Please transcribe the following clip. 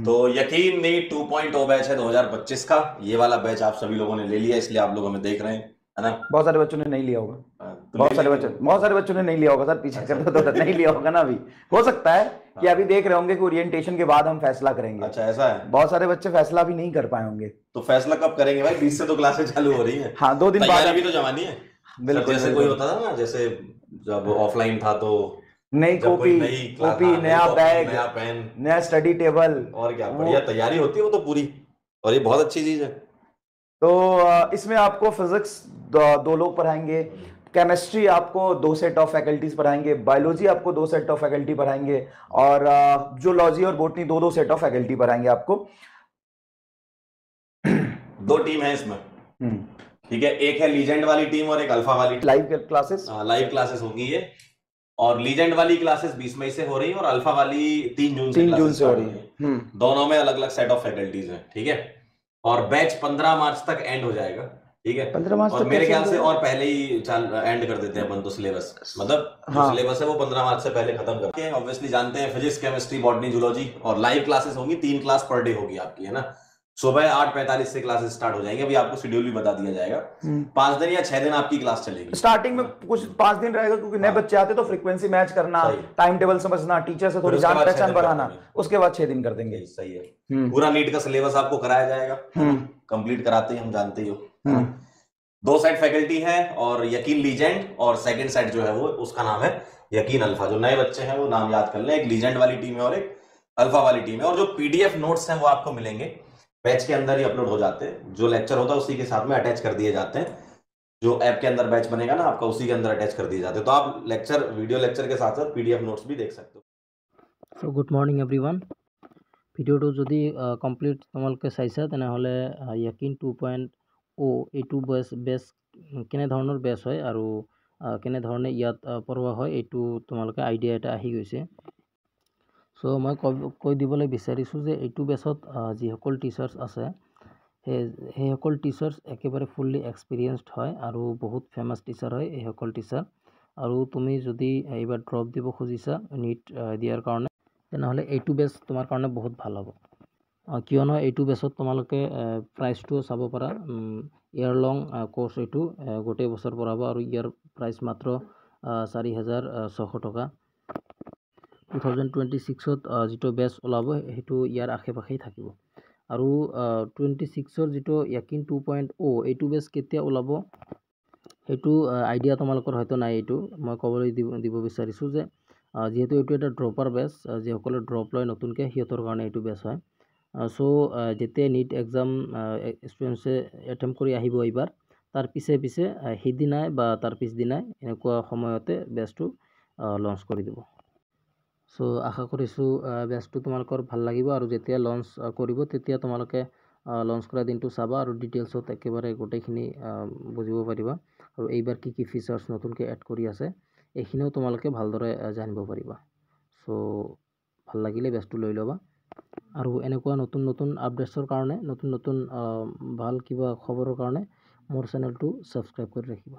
तो यकीन नहीं 2.0 बैच है 2025 का। ये वाला बैच आप सभी लोगों ने ले लिया, इसलिए आप लोग हमें देख रहे हैं, है ना। बहुत सारे बच्चों ने नहीं लिया होगा। तो बहुत ले सारे लेंगे बच्चों ने नहीं लिया होगा सर, पीछे अच्छा। कर दो तो नहीं लिया होगा ना अभी। हो सकता है कि हाँ। अभी देख रहे होंगे कि ओरिएंटेशन के बाद हम फैसला करेंगे। अच्छा ऐसा है। बहुत सारे बच्चे फैसला भी नहीं कर पाए होंगे। तो फैसला कब करेंगे भाई? 20 से तो क्लासें चालू हो रही है। हाँ, 2 दिन बाद तैयारी भी आप। तो जमानी है सर। बिल्कुल जैसे कोई बिल्कुल। होता था ना, जैसे जब ऑफलाइन था तो नई जब कोई कॉपी, नई क्लास, हाँ, नई नया कॉपी, बैग, नया पेन, नया स्टडी टेबल। और क्या वो बढ़िया तैयारी होती है वो तो पूरी। और ये बहुत अच्छी चीज है। तो इसमें आपको फिजिक्स 2 लोग पढ़ाएंगे, केमिस्ट्री आपको 2 सेट ऑफ फैकल्टीज पढ़ाएंगे, बायोलॉजी आपको 2 सेट ऑफ फैकल्टी पढ़ाएंगे, और जूलॉजी और बोटनी 2 सेट ऑफ फैकल्टी पढ़ाएंगे आपको। 2 टीम है इसमें। ठीक है, एक है लीजेंड वाली टीम और एक अल्फा वाली team. Live classes. Live classes होगी ये। और लीजेंड वाली क्लासेस 20 मई से हो रही है और अल्फा वाली 3 जून से 3 जून क्लासेस से हो स्टार्ट रही हो रही है। है। दोनों में अलग अलग सेट ऑफ फैकल्टीज हैं, ठीक है। और बैच 15 मार्च तक एंड हो जाएगा, ठीक है। 15 मार्च और तक मेरे कैसे ख्याल हो से जाएगा? और पहले ही एंड कर देते हैं अपन तो सिलेबस, मतलब जो हाँ। सिलेबस है वो 15 मार्च से पहले खत्म करते हैं। ऑब्वियसली जानते हैं फिजिक्स, केमिस्ट्री, बॉटनी, जूलॉजी, और लाइव क्लासेस होंगी। 3 क्लास पर डे होगी आपकी, है ना। सुबह 8:45 से क्लासेस स्टार्ट हो जाएंगे। अभी आपको शेड्यूल भी बता दिया जाएगा। 5 दिन या 6 दिन आपकी क्लास चलेगी। स्टार्टिंग में कुछ 5 दिन रहेगा, क्योंकि नए बच्चे आते तो फ्रीक्वेंसी मैच करना, सही। टाइम टेबल समझना, टीचर से फिर थोड़ी उसके जान बाद 6 पहचान दिन कर बढ़ाना। देंगे। उसके बाद 6 दिन कर देंगे। सही है। पूरा नीट का सिलेबस आपको कराया जाएगा, है ना। कंप्लीट कराते ही हम जानते ही हो, है ना। 2 साइड फैकल्टी है, और यकीन लीजेंड, और सेकंड साइड जो है वो उसका नाम है यकीन अल्फा। जो नए बच्चे हैं वो नाम याद कर लें, एक लीजेंड वाली टीम है और एक अल्फा वाली टीम है। और जो पीडीएफ नोट्स हैं वो आपको मिलेंगे बैच के अंदर ही अपलोड हो जाते हैं। जो लेक्चर होता है उसी के साथ में अटैच कर दिए जाते हैं। जो ऐप के अंदर बैच बनेगा ना आपका, उसी के अंदर अटैच कर दिए जाते हैं। तो आप लेक्चर, वीडियो लेक्चर के साथ साथ पीडीएफ नोट्स भी देख सकते हो। So good morning everyone. ভিডিঅ'টো যদি কমপ্লিট তোমালোকে চাইছা তেনেহ'লে য়াকিন 2.0 এইটো বেছ কেনেধৰণৰ বেছ হয় আৰু কেনেধৰণে ইয়াত পঢ়োৱা হয় এইটো তোমালোকে আইডিয়া এটা আহি গৈছে। চ' মই কৈ দিবলৈ বিচাৰিছোঁ যে এইটো বেছত যিসকল টিচাৰ্ছ আছে সেইসকল টিচাৰ্ছ একেবাৰে ফুল্লি এক্সপিৰিয়েঞ্চড হয় আৰু বহুত ফেমাছ টিচাৰ হয় এইসকল টিচাৰ। আৰু তুমি যদি এইবাৰ ড্ৰপ দিব খুজিছা নীট দিয়াৰ কাৰণে তেনেহ'লে এইটো বেছ তোমাৰ কাৰণে বহুত ভাল হ'ব। কিয়নো এইটো বেছত তোমালোকে প্ৰাইচটো চাব পাৰা। ইয়াৰ লং কোৰ্চ এইটো গোটেই বছৰ পঢ়াব আৰু ইয়াৰ প্ৰাইচ মাত্ৰ 4,600 টকা। 2026ত যিটো বেচ ওলাব সেইটো ইয়াৰ আশে পাশেই থাকিব। আৰু 26ৰ যিটো য়াকিন 2.0 এইটো বেচ কেতিয়া ওলাব সেইটো আইডিয়া তোমালোকৰ হয়তো নাই। এইটো মই ক'বলৈ দিব বিচাৰিছোঁ যে যিহেতু এইটো এটা ড্ৰপাৰ বেচ, যিসকলে ড্ৰপ লয় নতুনকৈ সিহঁতৰ কাৰণে এইটো বেচ হয়। চ' যেতিয়া নীট এক্সাম ষ্টুডেণ্টছে এটেম্প কৰি আহিব এইবাৰ, তাৰ পিছে সিদিনাই বা তাৰ পিছদিনাই এনেকুৱা সময়তে বেচটো লঞ্চ কৰি দিব। চ' আশা কৰিছোঁ বেচটো তোমালোকৰ ভাল লাগিব, আৰু যেতিয়া লঞ্চ কৰিব তেতিয়া তোমালোকে লঞ্চ কৰা দিনটো চাবা আৰু ডিটেইলছত একেবাৰে গোটেইখিনি বুজিব পাৰিবা। আৰু এইবাৰ কি কি ফিচাৰ্ছ নতুনকৈ এড কৰি আছে এইখিনিও তোমালোকে ভালদৰে জানিব পাৰিবা। চ' ভাল লাগিলে বেচটো লৈ ল'বা। আৰু এনেকুৱা নতুন আপডেটছৰ কাৰণে, নতুন ভাল কিবা খবৰৰ কাৰণে মোৰ চেনেলটো ছাবস্ক্ৰাইব কৰি ৰাখিবা।